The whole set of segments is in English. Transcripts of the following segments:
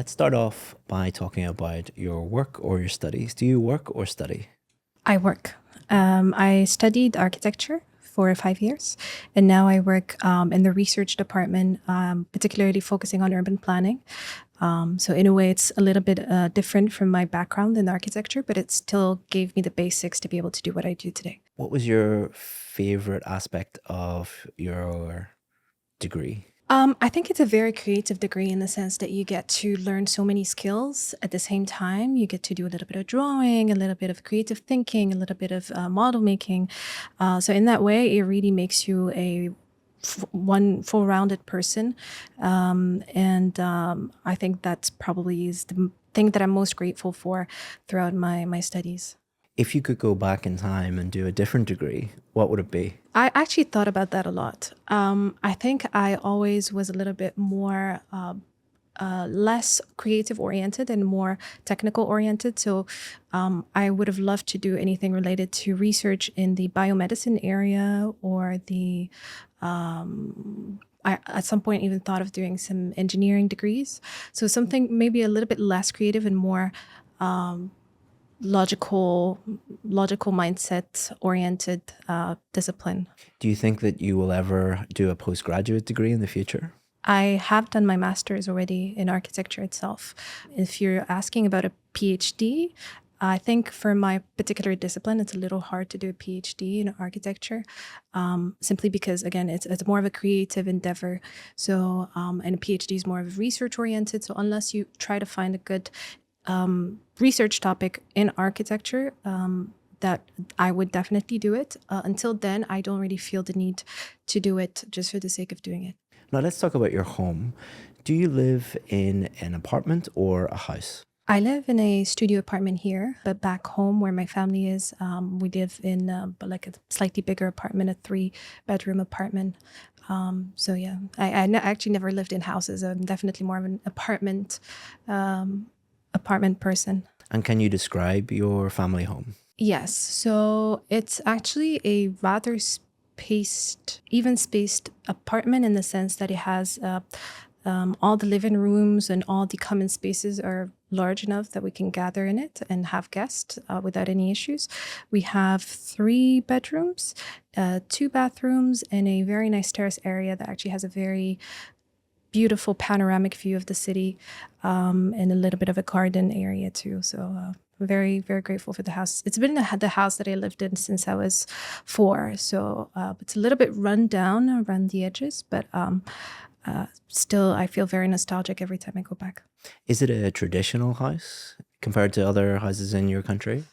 Let's start off by talking about your work or your studies. Do you work or study? I work. I studied architecture for 5 years, and now I work in the research department, particularly focusing on urban planning. So in a way, it's a little bit different from my background in architecture, but it still gave me the basics to be able to do what I do today. What was your favorite aspect of your degree? I think it's a very creative degree in the sense that you get to learn so many skills at the same time. You get to do a little bit of drawing, a little bit of creative thinking, a little bit of model making. So in that way, it really makes you one full-rounded person. I think that's probably is the thing that I'm most grateful for throughout my studies. If you could go back in time and do a different degree, what would it be? I actually thought about that a lot. I think I always was a little bit more less creative oriented and more technical oriented. So I would have loved to do anything related to research in the biomedicine area or I at some point even thought of doing some engineering degrees. So something maybe a little bit less creative and more logical mindset oriented discipline. Do you think that you will ever do a postgraduate degree in the future? I have done my master's already in architecture itself. If you're asking about a PhD, I think for my particular discipline, it's a little hard to do a PhD in architecture, simply because, again, it's more of a creative endeavor. So, and a PhD is more of research oriented. So unless you try to find a good research topic in architecture, that I would definitely do it. Until then, I don't really feel the need to do it just for the sake of doing it. Now let's talk about your home. Do you live in an apartment or a house? I live in a studio apartment here, but back home where my family is, we live in like a slightly bigger apartment, a 3-bedroom apartment. So yeah, actually never lived in houses. I'm definitely more of an apartment person. And can you describe your family home? Yes, so it's actually a rather even spaced apartment in the sense that it has all the living rooms and all the common spaces are large enough that we can gather in it and have guests without any issues. We have 3 bedrooms, 2 bathrooms, and a very nice terrace area that actually has a very beautiful panoramic view of the city, and a little bit of a garden area too. So very, very grateful for the house. It's been the house that I lived in since I was 4. So it's a little bit run down around the edges, but still I feel very nostalgic every time I go back. Is it a traditional house compared to other houses in your country?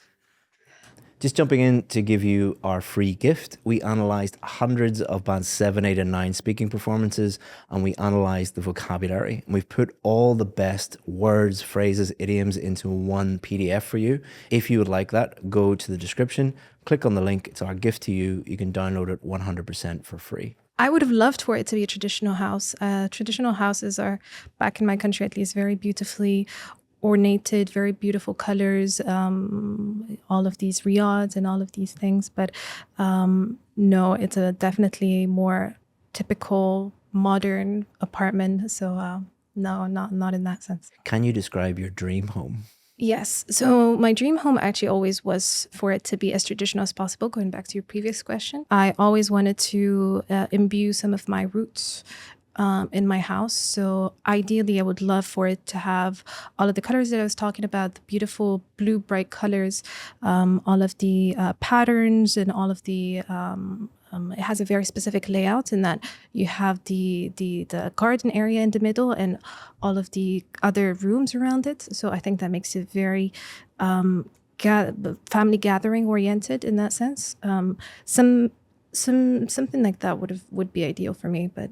Just jumping in to give you our free gift, we analysed hundreds of band 7, 8 and 9 speaking performances, and we analysed the vocabulary. And we've put all the best words, phrases, idioms into one PDF for you. If you would like that, go to the description, click on the link. It's our gift to you. You can download it 100% for free. I would have loved for it to be a traditional house. Traditional houses are, back in my country at least, very beautifully ornated, very beautiful colors, all of these riyadhs and all of these things. But no, it's definitely more typical modern apartment. So no, not in that sense. Can you describe your dream home? Yes. So my dream home actually always was for it to be as traditional as possible, going back to your previous question. I always wanted to imbue some of my roots in my house. So ideally, I would love for it to have all of the colors that I was talking about, the beautiful blue, bright colors, all of the patterns and all of the it has a very specific layout in that you have the garden area in the middle and all of the other rooms around it. So I think that makes it very family gathering oriented in that sense. Something like that would be ideal for me, but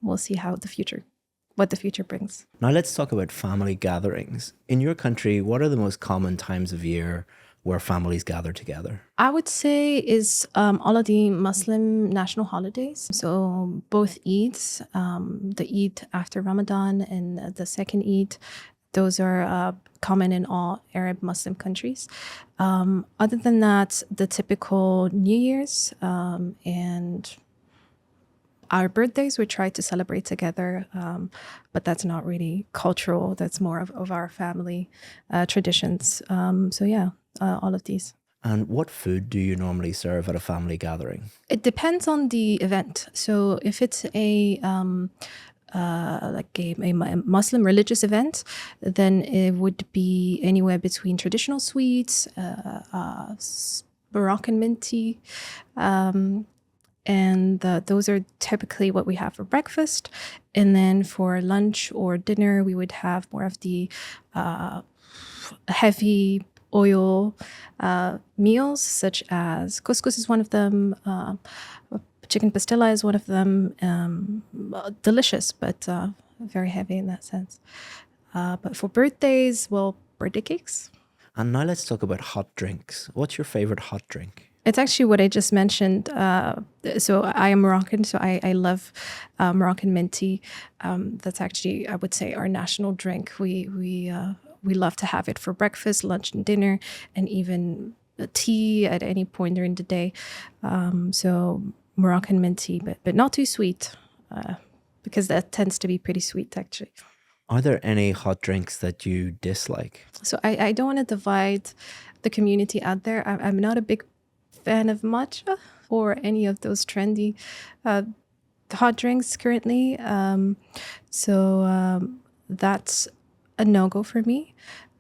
we'll see what the future brings. Now let's talk about family gatherings. In your country, what are the most common times of year where families gather together? I would say is all of the Muslim national holidays. So both Eids, the Eid after Ramadan and the second Eid, those are common in all Arab Muslim countries. Other than that, the typical New Year's and our birthdays we try to celebrate together, but that's not really cultural. That's more of our family traditions. So yeah, all of these. And what food do you normally serve at a family gathering? It depends on the event. So if it's a like a Muslim religious event, then it would be anywhere between traditional sweets, Moroccan mint tea, and those are typically what we have for breakfast. And then for lunch or dinner, we would have more of the heavy oil meals, such as couscous is one of them, chicken pastilla is one of them. Delicious, but very heavy in that sense. But for birthdays, well, birthday cakes. And now let's talk about hot drinks. What's your favorite hot drink? It's actually what I just mentioned. So I am Moroccan, so I love Moroccan mint tea. That's actually, I would say, our national drink. We love to have it for breakfast, lunch, and dinner, and even tea at any point during the day. So Moroccan mint tea, but not too sweet, because that tends to be pretty sweet, actually. Are there any hot drinks that you dislike? So I don't want to divide the community out there. I'm not a big fan of matcha or any of those trendy hot drinks currently. So that's a no-go for me.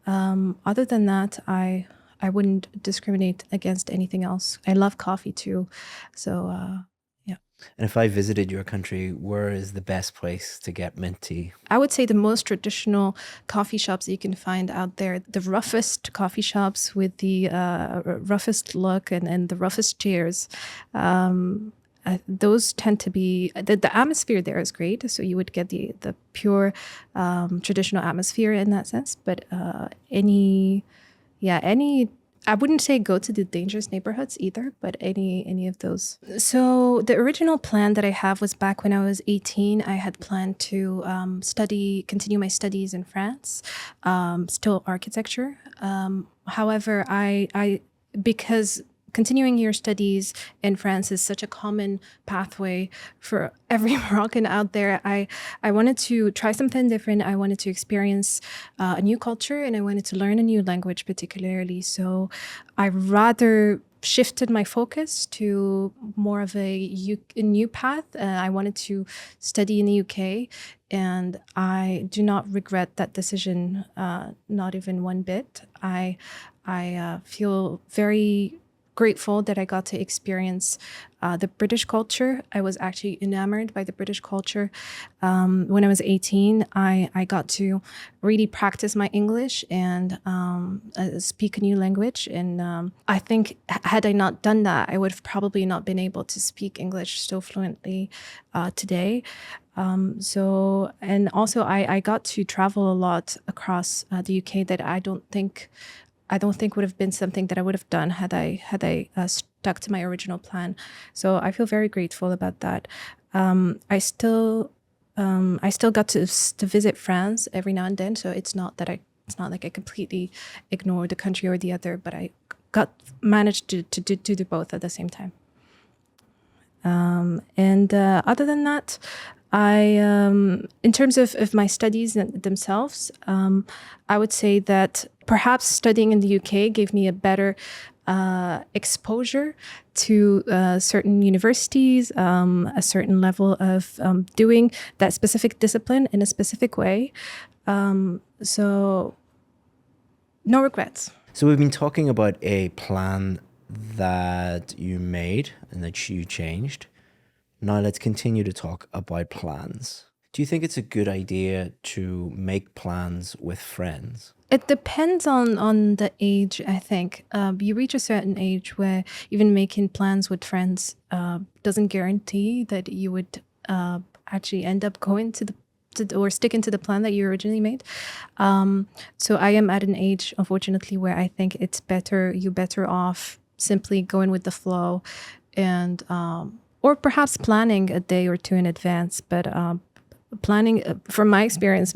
Other than that, I wouldn't discriminate against anything else. I love coffee too. So yeah. And if I visited your country, where is the best place to get mint tea? I would say the most traditional coffee shops that you can find out there, the roughest coffee shops with the roughest look and the roughest chairs. Those tend to be, the atmosphere there is great. So you would get the pure traditional atmosphere in that sense. But any, I wouldn't say go to the dangerous neighborhoods either, but any of those. So the original plan that I have was back when I was 18. I had planned to continue my studies in France, still architecture. However, I because continuing your studies in France is such a common pathway for every Moroccan out there. I wanted to try something different. I wanted to experience a new culture, and I wanted to learn a new language particularly. So I rather shifted my focus to more of a new path. I wanted to study in the UK, and I do not regret that decision, not even one bit. I feel very grateful that I got to experience the British culture. I was actually enamored by the British culture. When I was 18, I got to really practice my English and speak a new language. And I think had I not done that, I would have probably not been able to speak English so fluently today. And also I got to travel a lot across the UK that I don't think would have been something that I would have done had I stuck to my original plan. So I feel very grateful about that. I still got to visit France every now and then. So it's not like I completely ignored the country or the other, but I managed to do both at the same time. And other than that, in terms of my studies themselves, I would say that perhaps studying in the UK gave me a better exposure to certain universities, a certain level of doing that specific discipline in a specific way. So no regrets. So we've been talking about a plan that you made and that you changed. Now let's continue to talk about plans. Do you think it's a good idea to make plans with friends? It depends on the age, I think. You reach a certain age where even making plans with friends doesn't guarantee that you would actually end up going or sticking to the plan that you originally made. So I am at an age, unfortunately, where I think you're better off simply going with the flow and or perhaps planning a day or two in advance. But planning, from my experience,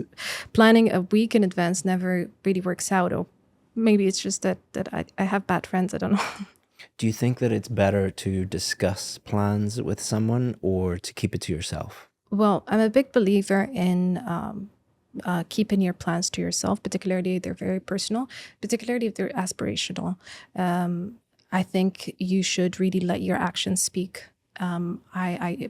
planning a week in advance never really works out. Or maybe it's just that I have bad friends. I don't know. Do you think that it's better to discuss plans with someone or to keep it to yourself? Well, I'm a big believer in keeping your plans to yourself, particularly if they're very personal, particularly if they're aspirational. I think you should really let your actions speak. I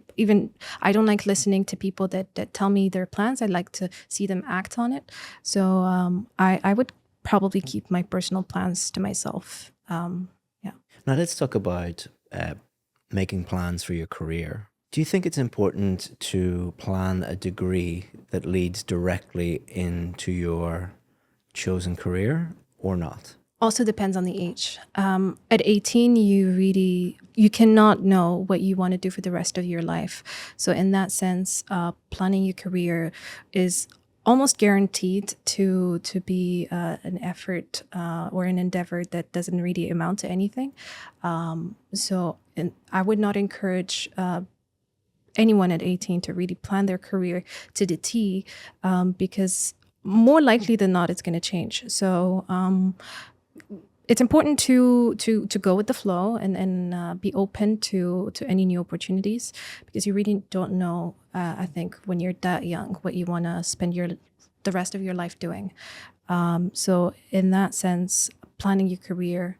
don't like listening to people that tell me their plans. I like to see them act on it. So I would probably keep my personal plans to myself. Yeah. Now let's talk about making plans for your career. Do you think it's important to plan a degree that leads directly into your chosen career or not? Also depends on the age. At 18, you cannot know what you want to do for the rest of your life. So in that sense, planning your career is almost guaranteed to be an effort or an endeavor that doesn't really amount to anything. I would not encourage anyone at 18 to really plan their career to the T, because more likely than not, it's going to change. So it's important to go with the flow and be open to any new opportunities, because you really don't know, I think, when you're that young, what you want to spend the rest of your life doing. So in that sense, planning your career,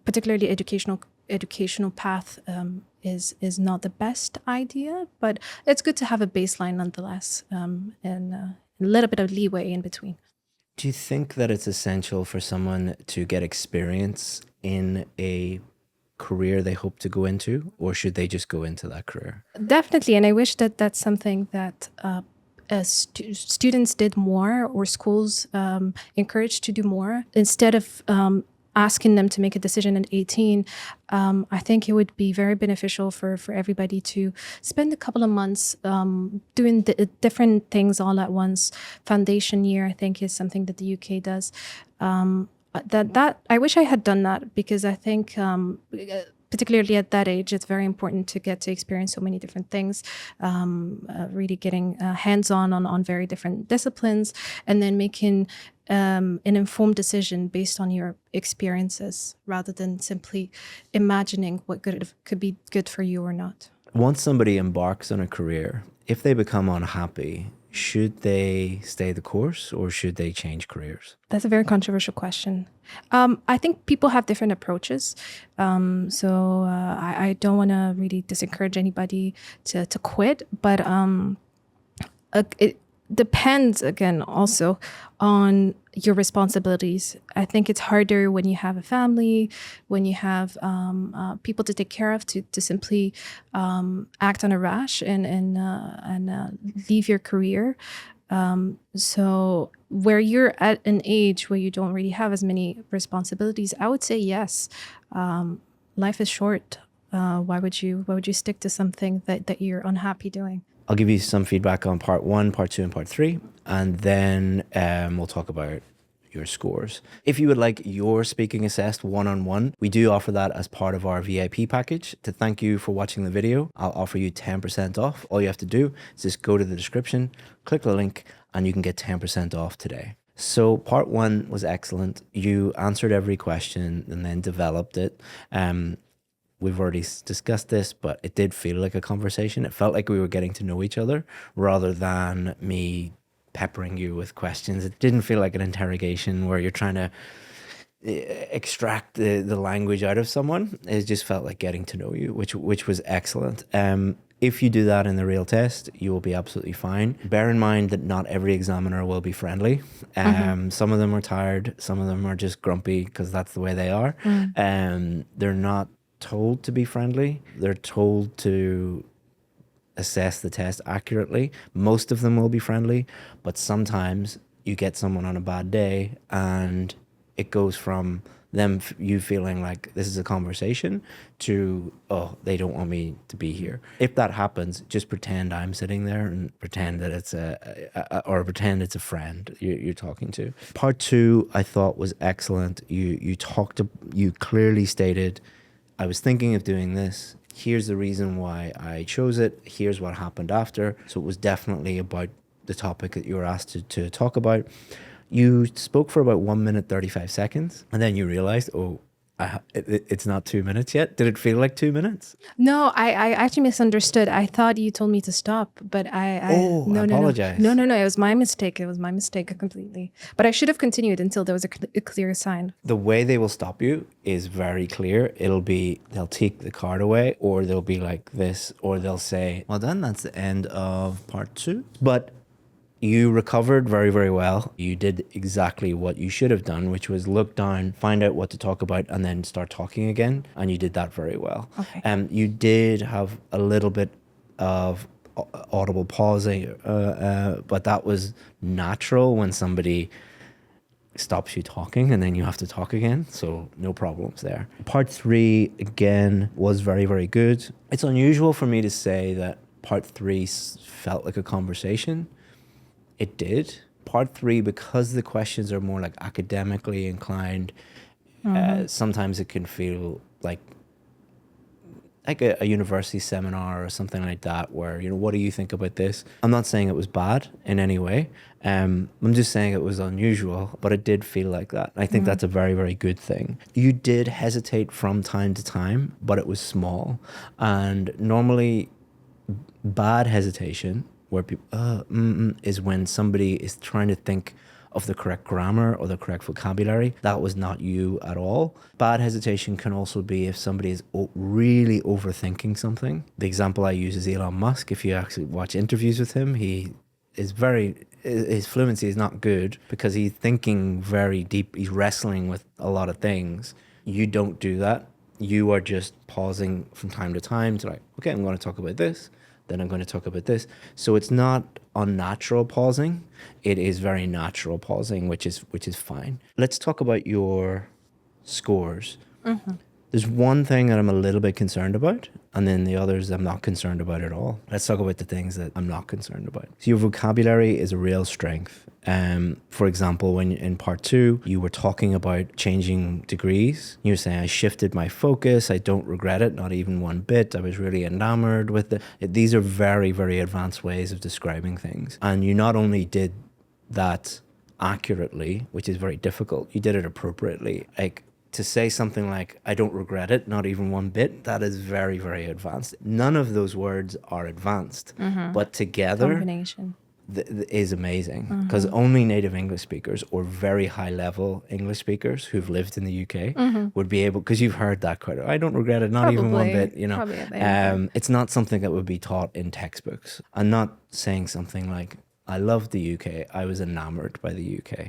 particularly educational path, is not the best idea, but it's good to have a baseline nonetheless, and a little bit of leeway in between. Do you think that it's essential for someone to get experience in a career they hope to go into, or should they just go into that career? Definitely, and I wish that that's something that students did more, or schools encouraged to do more, instead of asking them to make a decision at 18. I think it would be very beneficial for everybody to spend a couple of months doing different things all at once. Foundation year, I think, is something that the UK does. That I wish I had done that, because I think particularly at that age, it's very important to get to experience so many different things, really getting hands-on on very different disciplines, and then making an informed decision based on your experiences, rather than simply imagining what could be good for you or not. Once somebody embarks on a career, if they become unhappy, should they stay the course or should they change careers? That's a very controversial question. I think people have different approaches. I don't want to really discourage anybody to quit, but it depends, again, also on your responsibilities. I think it's harder when you have a family, when you have people to take care of, to simply act on a rash and leave your career. So where you're at an age where you don't really have as many responsibilities, I would say yes. Life is short. Why would you stick to something that you're unhappy doing? I'll give you some feedback on part 1, part 2, and part 3, and then we'll talk about your scores. If you would like your speaking assessed one-on-one, we do offer that as part of our VIP package. To thank you for watching the video, I'll offer you 10% off. All you have to do is just go to the description, click the link, and you can get 10% off today. So part 1 was excellent. You answered every question and then developed it. We've already discussed this, but it did feel like a conversation. It felt like we were getting to know each other rather than me peppering you with questions. It didn't feel like an interrogation where you're trying to extract the language out of someone. It just felt like getting to know you, which was excellent. If you do that in the real test, you will be absolutely fine. Bear in mind that not every examiner will be friendly. Some of them are tired. Some of them are just grumpy because that's the way they are. They're not told to be friendly. They're told to assess the test accurately. Most of them will be friendly, but sometimes you get someone on a bad day and it goes from you feeling like this is a conversation to, oh, they don't want me to be here. If that happens, just pretend I'm sitting there and pretend that it's pretend it's a friend you're talking to. Part 2 I thought was excellent. You clearly stated, I was thinking of doing this. Here's the reason why I chose it. Here's what happened after. So it was definitely about the topic that you were asked to talk about. You spoke for about 1 minute, 35 seconds. And then you realized, oh, It's not 2 minutes yet. Did it feel like 2 minutes? No, I actually misunderstood. I thought you told me to stop, but Oh, I no, no, no, apologize. no, no, no. It was my mistake. It was my mistake completely. But I should have continued until there was a clear sign. The way they will stop you is very clear. It'll be they'll take the card away, or they'll be like this, or they'll say, "Well done, that's the end of part 2." But you recovered very, very well. You did exactly what you should have done, which was look down, find out what to talk about, and then start talking again. And you did that very well. Okay. You did have a little bit of audible pausing, but that was natural when somebody stops you talking and then you have to talk again. So no problems there. Part 3, again, was very, very good. It's unusual for me to say that part 3 felt like a conversation. It did. Part 3, because the questions are more like academically inclined, sometimes it can feel like a university seminar or something like that, where, what do you think about this? I'm not saying it was bad in any way. I'm just saying it was unusual, but it did feel like that. I think that's a very, very good thing. You did hesitate from time to time, but it was small. And normally bad hesitation, where people is when somebody is trying to think of the correct grammar or the correct vocabulary. That was not you at all. Bad hesitation can also be if somebody is really overthinking something. The example I use is Elon Musk. If you actually watch interviews with him, his fluency is not good because he's thinking very deep. He's wrestling with a lot of things. You don't do that. You are just pausing from time to time to okay, I'm going to talk about this. Then I'm going to talk about this. So it's not unnatural pausing. It is very natural pausing, which is fine. Let's talk about your scores. There's one thing that I'm a little bit concerned about, and then the others I'm not concerned about at all. Let's talk about the things that I'm not concerned about. So your vocabulary is a real strength. For example, when in part 2, you were talking about changing degrees. You were saying, I shifted my focus. I don't regret it, not even one bit. I was really enamored with it. These are very, very advanced ways of describing things. And you not only did that accurately, which is very difficult, you did it appropriately. To say something like, I don't regret it, not even one bit, that is very, very advanced. None of those words are advanced, but together Combination. Is amazing, because only native English speakers or very high level English speakers who've lived in the UK would be able, because you've heard that quite, I don't regret it, not even one bit, Probably a bit. it's not something that would be taught in textbooks. I'm not saying something like, I love the UK, I was enamored by the UK.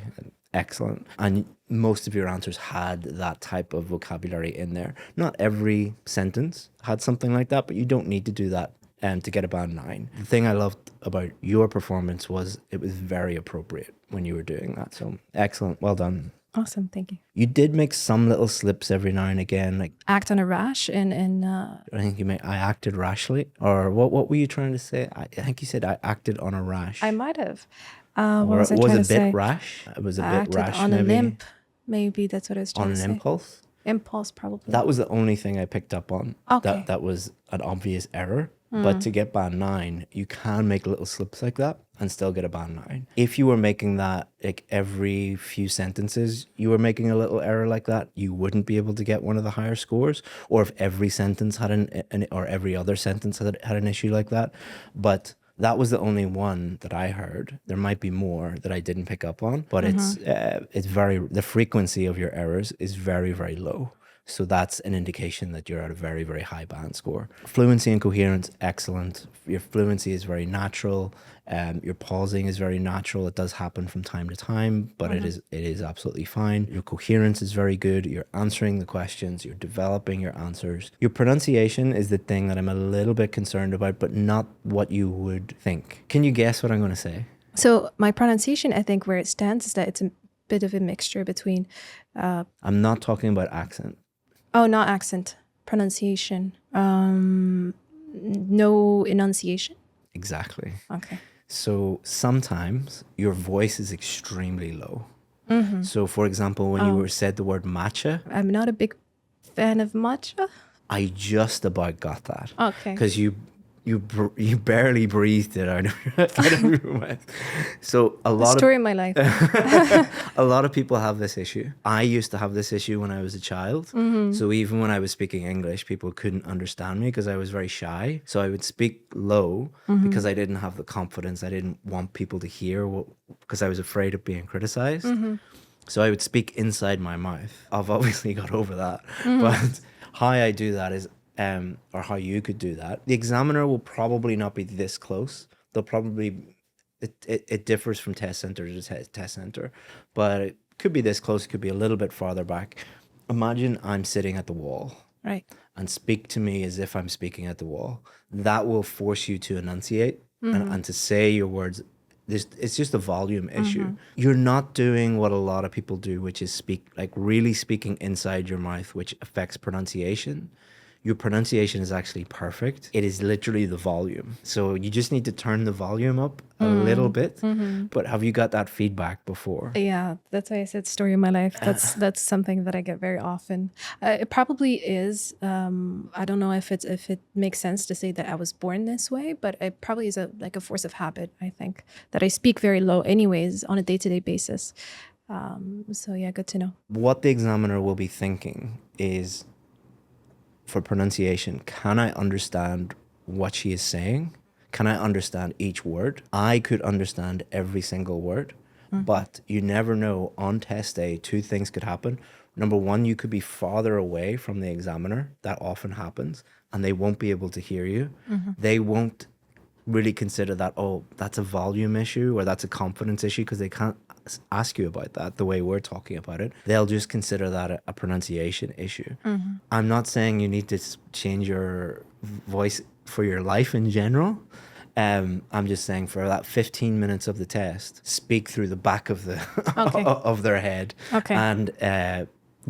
Excellent. And most of your answers had that type of vocabulary in there. Not every sentence had something like that, but you don't need to do that to get a band 9. The thing I loved about your performance was it was very appropriate when you were doing that. So excellent. Well done. Awesome. Thank you. You did make some little slips every now and again. Like, Act on a rash I think I acted rashly. Or what were you trying to say? I think you said I acted on a rash. I might have. Or What was I it was trying a to bit say? rash. It was a I bit acted rash, on maybe. a limp. Maybe that's what I was trying On to an say. impulse. Impulse, probably. That was the only thing I picked up on. Okay. That was an obvious error. But to get band 9, you can make little slips like that and still get a band 9. If you were making that like every few sentences, you were making a little error like that, you wouldn't be able to get one of the higher scores. Or if every sentence had or every other sentence had an issue like that. But that was the only one that I heard. There might be more that I didn't pick up on, but the frequency of your errors is very, very low. So that's an indication that you're at a very, very high band score. Fluency and coherence, excellent. Your fluency is very natural. Your pausing is very natural. It does happen from time to time, but it is absolutely fine. Your coherence is very good. You're answering the questions. You're developing your answers. Your pronunciation is the thing that I'm a little bit concerned about, but not what you would think. Can you guess what I'm going to say? So my pronunciation, I think where it stands is that it's a bit of a mixture between... I'm not talking about accent. Oh, not accent. Pronunciation. No enunciation? Exactly. Okay. So sometimes your voice is extremely low. So for example, when you said the word matcha, I'm not a big fan of matcha. I just about got that. Okay. Because you you barely breathed it out of your mouth. So a The lot story of my life. a lot of people have this issue. I used to have this issue when I was a child. So even when I was speaking English, people couldn't understand me because I was very shy. So I would speak low because I didn't have the confidence. I didn't want people to hear because I was afraid of being criticized. So I would speak inside my mouth. I've obviously got over that. But how I do that is, or how you could do that, the examiner will probably not be this close. They'll probably, it differs from test center to test center, but it could be this close. It could be a little bit farther back. Imagine I'm sitting at the wall. Right. And speak to me as if I'm speaking at the wall. That will force you to enunciate and to say your words. It's just a volume issue. You're not doing what a lot of people do, which is really speaking inside your mouth, which affects pronunciation. Your pronunciation is actually perfect. It is literally the volume. So you just need to turn the volume up a little bit. But have you got that feedback before? Yeah, that's why I said story of my life. That's something that I get very often. It probably is. I don't know if it makes sense to say that I was born this way, but it probably is a force of habit. I think that I speak very low, anyways, on a day-to-day basis. So yeah, good to know. What the examiner will be thinking is, for pronunciation, can I understand what she is saying? Can I understand each word? I could understand every single word, but you never know. On test day, two things could happen. Number one, you could be farther away from the examiner. That often happens, and they won't be able to hear you. They won't really consider that, oh, that's a volume issue or that's a confidence issue, because they can't ask you about that the way we're talking about it. They'll just consider that a pronunciation issue. I'm not saying you need to change your voice for your life in general. I'm just saying for that 15 minutes of the test, speak through the back of the of their head, and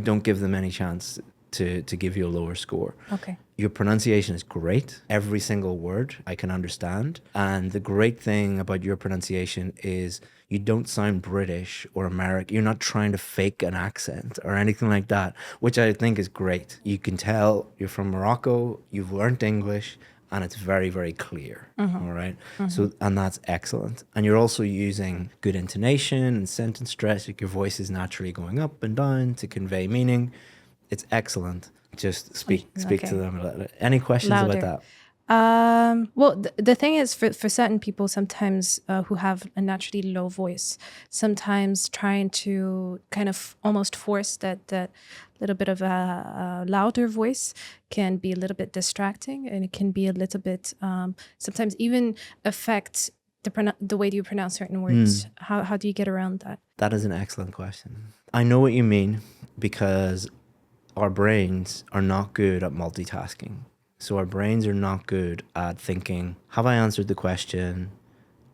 don't give them any chance to give you a lower score. Okay. Your pronunciation is great. Every single word I can understand. And the great thing about your pronunciation is you don't sound British or American. You're not trying to fake an accent or anything like that, which I think is great. You can tell you're from Morocco, you've learned English, and it's very, very clear. All right. So, and that's excellent. And you're also using good intonation and sentence stress. Like your voice is naturally going up and down to convey meaning. It's excellent. Just speak to them. Any questions Louder. about that? Well, the thing is, for certain people, sometimes who have a naturally low voice, sometimes trying to kind of almost force that little bit of a louder voice can be a little bit distracting, and it can be a little bit sometimes even affect the way you pronounce certain words. How do you get around that? That is an excellent question. I know what you mean, because our brains are not good at multitasking. So our brains are not good at thinking, have I answered the question?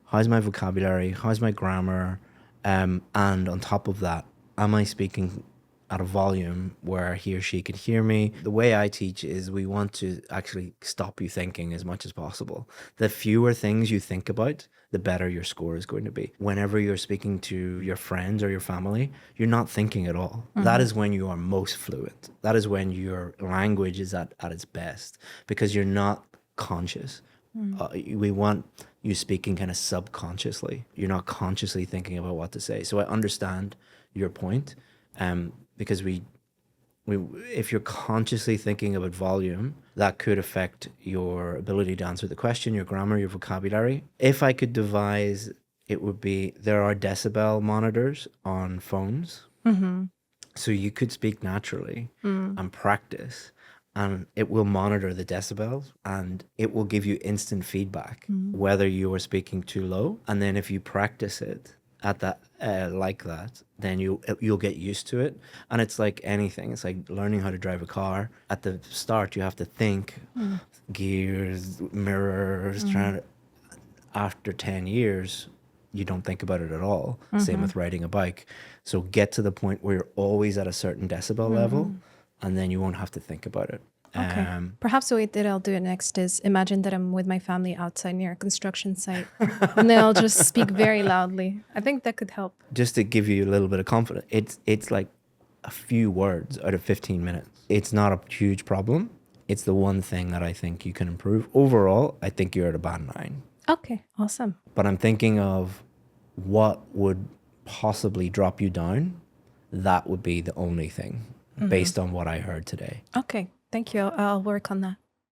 How's my vocabulary? How's my grammar? And on top of that, am I speaking at a volume where he or she can hear me? The way I teach is we want to actually stop you thinking as much as possible. The fewer things you think about, the better your score is going to be. Whenever you're speaking to your friends or your family, you're not thinking at all. That is when you are most fluent. That is when your language is at its best, because you're not conscious. We want you speaking kind of subconsciously. You're not consciously thinking about what to say. So I understand your point, because if you're consciously thinking about volume, that could affect your ability to answer the question, your grammar, your vocabulary. If I could devise, it would be, there are decibel monitors on phones. So you could speak naturally and practice, and it will monitor the decibels, and it will give you instant feedback whether you are speaking too low. And then if you practice it at that like that, then you'll get used to it. And it's like anything. It's like learning how to drive a car. At the start, you have to think gears, mirrors, trying to. After 10 years, you don't think about it at all. Same with riding a bike. So get to the point where you're always at a certain decibel level, and then you won't have to think about it. Okay. Perhaps the way that I'll do it next is imagine that I'm with my family outside near a construction site, and then I'll just speak very loudly. I think that could help. Just to give you a little bit of confidence, it's like a few words out of 15 minutes. It's not a huge problem. It's the one thing that I think you can improve. Overall, I think you're at a band 9. Okay, awesome. But I'm thinking of what would possibly drop you down. That would be the only thing based on what I heard today. Okay, thank you. I'll work on that.